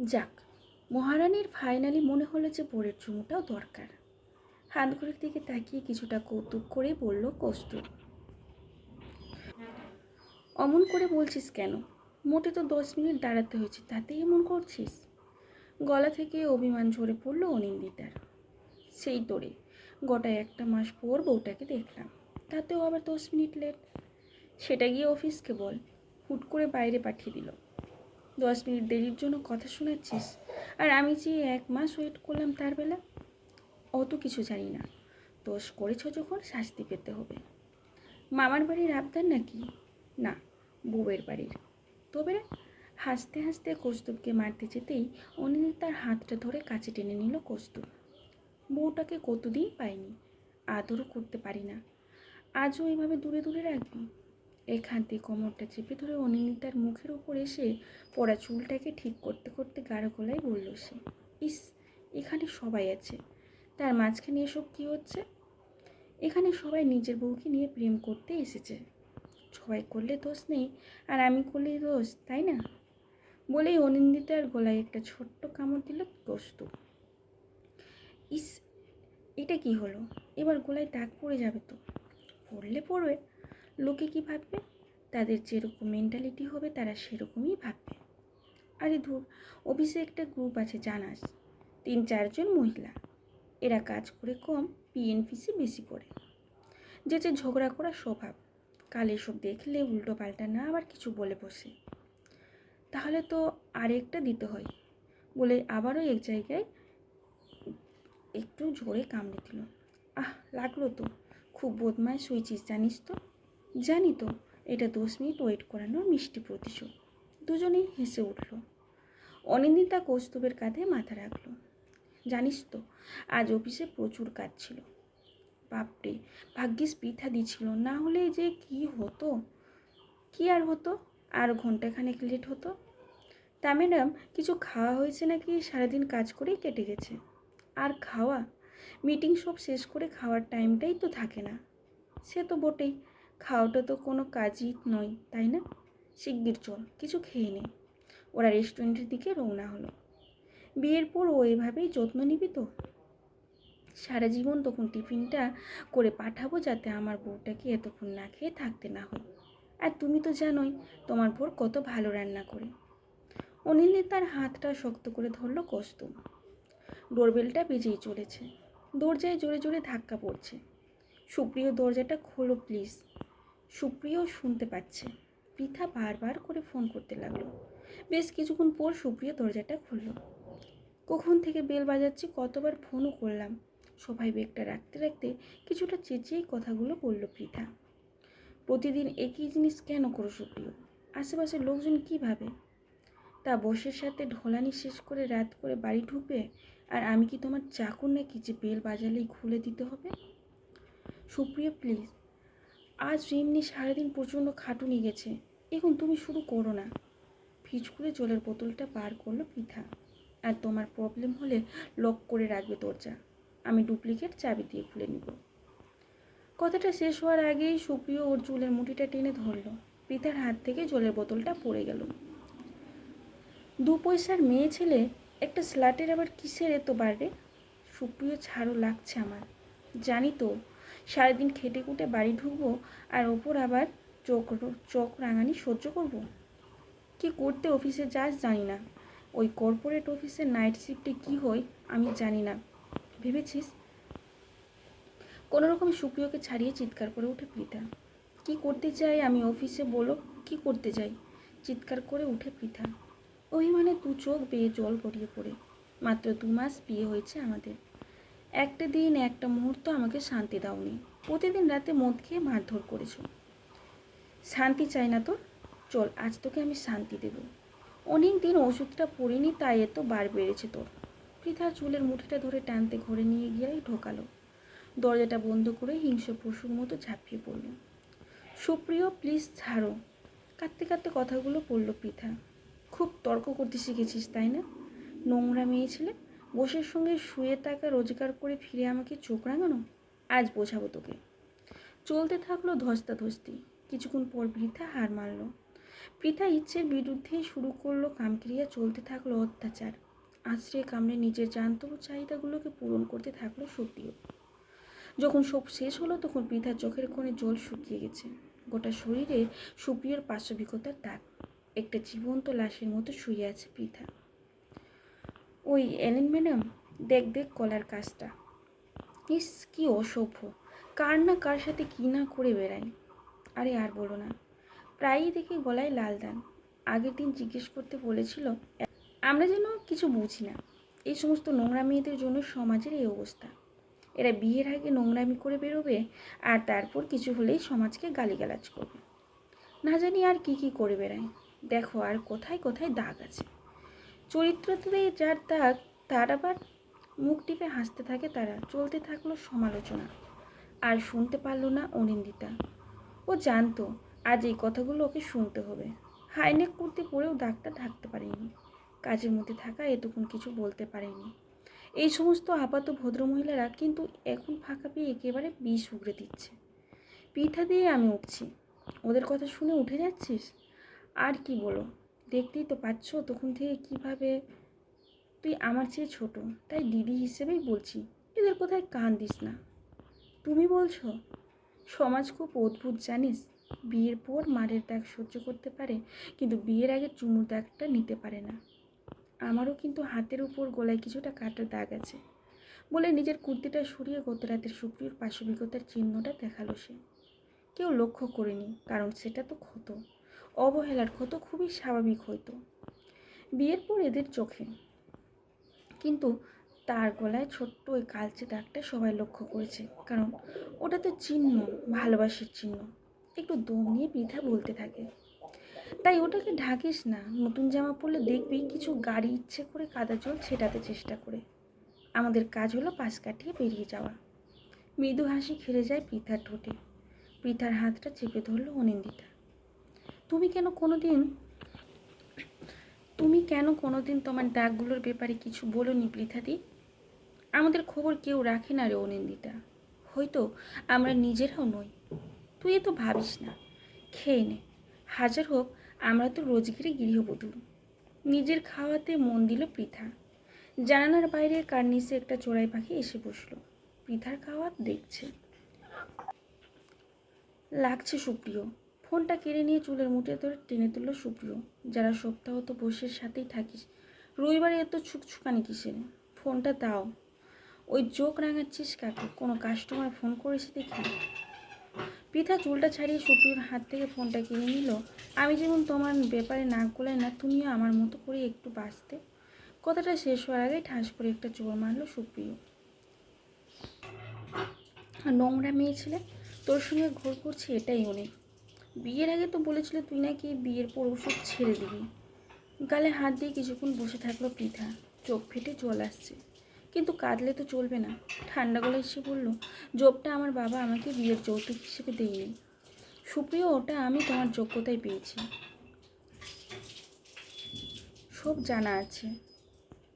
যাক, মহারানীর ফাইনালি মনে হলো যে বোরের চুমুটাও দরকার। হাত ঘড়ির দিকে তাকিয়ে কিছুটা কৌতুক করেই বলল কস্তুর, অমন করে বলছিস কেন? মোটে তো 10 মিনিট দাঁড়াতে হয়েছে, তাতেই এমন করছিস? গলা থেকে অভিমান ঝরে পড়ল অনিন্দিতার। সেই তোরে, গোটা একটা মাস পর বউটাকে দেখলাম, তাতেও আবার 10 মিনিট লেট। সেটা গিয়ে অফিসকে বল, হুট করে বাইরে পাঠিয়ে দিল। 10 মিনিট দেরির জন্য কথা শোনাচ্ছিস, আর আমি যে 1 মাস ওয়েট করলাম তার বেলা। অত কিছু জানি না, দোষ করেছ যখন শাস্তি পেতে হবে। মামার বাড়ির আবদার নাকি? না, বউয়ের বাড়ির। তবে হাসতে হাসতে কৌস্তুভকে মারতে যেতেই অনিন্দিত তার হাতটা ধরে কাছে টেনে নিল কৌস্তুভ। বউটাকে কতদিন পাইনি, আদরও করতে পারি না, আজও এইভাবে দূরে দূরে রাখবি? এক হাত দিয়ে কোমরটা চেপে ধরে অনিন্দিতার মুখের উপর এসে পড়া চুলটাকে ঠিক করতে করতে গাঢ় গলায় বলল সে, ইস, এখানে সবাই আছে, তার মাঝখানে এসব কী হচ্ছে? এখানে সবাই নিজের বউকে নিয়ে প্রেম করতে এসেছে, সবাই করলে দোষ নেই, আর আমি করলেই দোষ, তাই না? বলেই অনিন্দিতার গলায় একটা ছোট্ট কামড় দিল কৌস্তুভ। ইস, এটা কি হলো? এবার গলায় দাগ পড়ে যাবে তো। পড়লে পড়বে, লোকে কি ভাববে? তাদের যেরকম মেন্টালিটি হবে তারা সেরকমই ভাববে। আরে ধুর, অফিসে একটা গ্রুপ আছে জানাস, 3-4 জন মহিলা। এরা কাজ করে কম, পিএনপিসি বেশি করে। যে ঝগড়া করা স্বভাব, কাল এসব দেখলে উল্টো পাল্টা না আবার কিছু বলে বসে। তাহলে তো আরেকটা দিতে হয়, বলে আবারও এক জায়গায় একটু জোরে কামড়ে দিল। আহ, লাগলো তো, খুব বদমাইশ হয়েছিস জানিস তো। জানি তো, এটা 10 মিনিট ওয়েট করানোর মিষ্টি প্রতিশোধ। দুজনেই হেসে উঠল। অনিন্দিতা কৌস্তুভের কাঁধে মাথা রাখল। জানিস তো, আজ অফিসে প্রচুর কাজ ছিল। বাপরে, ভাগ্যিস পিঠা দিছিল, না হলে যে কি হতো। কি আর হতো, আর ঘন্টাখানেক লেট হতো। তা ম্যাডাম, কিছু খাওয়া হয়েছে নাকি সারাদিন কাজ করেই কেটে গেছে? আর খাওয়া, মিটিং সব শেষ করে খাওয়ার টাইমটাই তো থাকে না। সে তো বটেই, খাওয়াটা তো কোনো কাজই নয়, তাই না? শিগগির চল, কিছু খেয়ে নে। ওরা রেস্টুরেন্টের দিকে রওনা হলো। বিয়ের পর ও এভাবেই যত্ন নিবি তো? সারা জীবন তখন টিফিনটা করে পাঠাবো, যাতে আমার বউটাকে এতক্ষণ না খেয়ে থাকতে না হয়। আর তুমি তো জানোই তোমার বোর কত ভালো রান্না করে। অনিন্দিত তার হাতটা শক্ত করে ধরল কৌস্তুভ। ডোরবেলটা বেজেই চলেছে, দরজায় জোরে জোরে ধাক্কা পড়ছে। সুপ্রিয়, দরজাটা খোলো প্লিজ। সুপ্রিয় শুনতে পাচ্ছে। পৃথা বারবার করে ফোন করতে লাগলো। বেশ কিছুক্ষণ পর সুপ্রিয় দরজাটা খুলল। কখন থেকে বেল বাজাচ্ছি, কতবার ফোনও করলাম। সবাই বেগটা রাখতে রাখতে কিছুটা চেঁচিয়েই কথাগুলো বলল পৃথা। প্রতিদিন একই জিনিস কেন করো সুপ্রিয়? আশেপাশের লোকজন কী ভাবে? তা বসের সাথে ঢলানি শেষ করে রাত করে বাড়ি ঢুকবে, আর আমি কি তোমার চাকর নাকি যে বেল বাজালেই খুলে দিতে হবে? সুপ্রিয়া প্লিজ, আজ এমনি সারাদিন প্রচণ্ড খাটুনি গেছে, এখন তুমি শুরু করো না। ফিচকুলে জলের বোতলটা বার করলো পৃথা। আর তোমার প্রবলেম হলে লক করে রাখবে দরজা, আমি ডুপ্লিকেট চাবি দিয়ে খুলে নিব। কথাটা শেষ হওয়ার আগেই সুপ্রিয় ওর চুলের মুঠিটা টেনে ধরল। পৃথার হাত থেকে জলের বোতলটা পড়ে গেল। 2 পয়সার মেয়ে ছেলে, একটা স্লাটের আবার কিসের এত বাড়বে? সুপ্রিয়, ছাড়ো, লাগছে আমার। জানি তো, সারাদিন খেটে খুঁটে বাড়ি ঢুকবো, আর ওপর আবার চোখ রাঙানি সহ্য করব। কি করতে অফিসে যাস জানি না, ওই কর্পোরেট অফিসের নাইট শিফটে কী হয় আমি জানি না। ভেবেছিস? কোনোরকমে সুপ্রিয়কে ছাড়িয়ে চিৎকার করে উঠে পৃথা। কি করতে চাই আমি অফিসে, বলো কি করতে চাই? চিৎকার করে উঠে পৃথা। অভিমানে 2 চোখ বেয়ে জল গড়িয়ে পড়ে। মাত্র 2 মাস বিয়ে হয়েছে আমাদের, একটা দিন একটা মুহূর্ত আমাকে শান্তি দাওনি। প্রতিদিন রাতে মদ খেয়ে মারধর করেছ। শান্তি চাই না তোর? চল, আজ তোকে আমি শান্তি দেব। অনেক দিন ওষুধটা পড়িনি, তাই এত বার বেড়েছে তোর। পৃথা চুলের মুঠিটা ধরে টানতে ঘরে নিয়ে গিয়েই ঢোকালো। দরজাটা বন্ধ করে হিংস্র পশুর মতো ঝাঁপিয়ে পড়ল। সুপ্রিয় প্লিজ ছাড়ো। কাঁদতে কাঁদতে কথাগুলো পড়ল পৃথা। খুব তর্ক করতে শিখেছিস তাই না? নোংরা মেয়ে ছেলে, বসের সঙ্গে শুয়ে টাকা রোজগার করে ফিরে আমাকে চোখ রাঙানো। আজ বোঝাবো তোকে। চলতে থাকলো ধস্তাধস্তি। কিছুক্ষণ পর বৃথা হার মানল। পৃথা ইচ্ছের বিরুদ্ধেই শুরু করলো কামক্রিয়া, চলতে থাকলো অত্যাচার। আশ্রয়ে কামড়ে নিজের জান্তব চাহিদাগুলোকে পূরণ করতে থাকলো সুপ্রিয়। যখন সব শেষ হলো তখন পৃথার চোখের কোণে জল শুকিয়ে গেছে। গোটা শরীরে সুপ্রিয়র পাশবিকতার দাগ। একটা জীবন্ত লাশের মতো শুয়ে আছে পৃথা। ওই এলেন ম্যাডাম, দেখ দেখ গলার কাজটা। ইস, কি অসভ্য! কার না কার সাথে কী না করে বেড়ায়। আরে আর বলো না, প্রায়ই দেখি গলায় লাল দাগ। আগের দিন জিজ্ঞেস করতে বলেছিল। আমরা যেন কিছু বুঝি না। এই সমস্ত নোংরা মেয়েদের জন্য সমাজের এই অবস্থা। এরা বিয়ের আগে নোংরামি করে বেরোবে, আর তারপর কিছু হলেই সমাজকে গালিগালাজ করবে। না জানি আর কি কি করে বেড়ায়। দেখো, আর কোথায় কোথায় দাগ আছে। চরিত্রতে যার দাগ, তার আবার মুখ টিপে হাসতে থাকে তারা। চলতে থাকলো সমালোচনা। আর শুনতে পারল না অনিন্দিতা। ও জানতো আজ এই কথাগুলো ওকে শুনতে হবে। হাইনেক কুর্তি পরেও দাগটা ঢাকতে পারেনি। কাজের মধ্যে থাকা এতক্ষণ কিছু বলতে পারেনি। এই সমস্ত আপাত ভদ্রমহিলারা কিন্তু এখন ফাঁকা পেয়ে একেবারে বিষ উগড়ে দিচ্ছে। পিঠা দিয়ে আমি উঠছি। ওদের কথা শুনে উঠে যাচ্ছিস? আর কি বলো, দেখতেই তো পাচ্ছ তখন থেকে কিভাবে। তুই আমার চেয়ে ছোট, তাই দিদি হিসেবেই বলছি, এদের কোথায় কান দিস না। তুমি বলছো? সমাজ খুব অদ্ভুত জানিস। বিয়ের পর মারের দাগ সহ্য করতে পারে, কিন্তু বিয়ের আগে চুমুর দাগটা নিতে পারে না। আমারও কিন্তু হাতের উপর গলায় কিছুটা কাটার দাগ আছে বলে নিজের কুর্তিটা সরিয়ে গত রাতের সুপ্রিয়র পাশবিকতার চিহ্নটা দেখালো সে। কেউ লক্ষ্য করেনি, কারণ সেটা তো ক্ষত, অবহেলার ক্ষত, খুবই স্বাভাবিক হয়তো বিয়ের পর এদের চোখে। কিন্তু তার গলায় ছোট্ট ওই কালচে দাগটা সবাই লক্ষ্য করেছে, কারণ ওটা তো চিহ্ন, ভালোবাসার চিহ্ন। একটু দম নিয়ে বৃথা বলতে থাকে, তাই ওটাকে ঢাকিস না। নতুন জামা পরলে দেখবি কিছু গাড়ি ইচ্ছে করে কাদা জল ছেটাতে চেষ্টা করে। আমাদের কাজ হলো পাশ কাটিয়ে বেরিয়ে যাওয়া। মৃদু হাসি খেলে যায় পৃথার ঠোঁটে। পৃথার হাতটা চেপে ধরল অনিন্দিতা। তুমি কেন কোনোদিন তোমার দাগগুলোর ব্যাপারে কিছু বলোনি পৃথাদি? আমাদের খবর কেউ রাখে না রে অনিন্দিতা। হয়তো আমরা নিজেরাও নই। তুই এত ভাবিস না, খেয়ে নে। হাজার হোক আমরা তো রোজগেরে গৃহবধূ। নিজের খাওয়াতে মন দিল পৃথা। জানালার বাইরে কার্নিসে একটা চড়াই পাখি এসে বসলো। পৃথার খাওয়া দেখছে। লাগছে সুপ্রিয়। ফোনটা কেড়ে নিয়ে চুলের মুঠে ধরে টেনে তুলল সুপ্রিয়। যারা সপ্তাহ তো বসের সাথেই থাকিস, রবিবারে এত ছুকছুকানি কিসের? ফোনটা দাও। ওই চোখ রাঙাচ্ছিস কাকে? কোনো কাস্টমার ফোন করেছে দেখি। পৃথা চুলটা ছাড়িয়ে সুপ্রিয়র হাত থেকে ফোনটা কিনে নিল। আমি যেমন তোমার ব্যাপারে নাক গলায় না, তুমিও আমার মতো করে একটু বাঁচতে। কথাটা শেষ হওয়ার আগে ঠাস করে একটা চোর মারল সুপ্রিয়। নোংরা মেয়ে ছেলে, তোর সঙ্গে ঘোর করছি এটাই অনেক। বিয়ের আগে তো বলেছিলে তুই নাকি বিয়ের পর ওষুধ ছেড়ে দিবি। গালে হাত দিয়ে কিছুক্ষণ বসে থাকলো পৃথা। চোখ ফেটে জল আসছে, কিন্তু কাঁদলে তো চলবে না। ঠান্ডা গলায় এসে বলল, জবটা আমার বাবা আমাকে বিয়ের যৌতুক হিসেবে দেয়নি সুপ্রিয়, ওটা আমি তোমার যোগ্যতায় পেয়েছি। সব জানা আছে।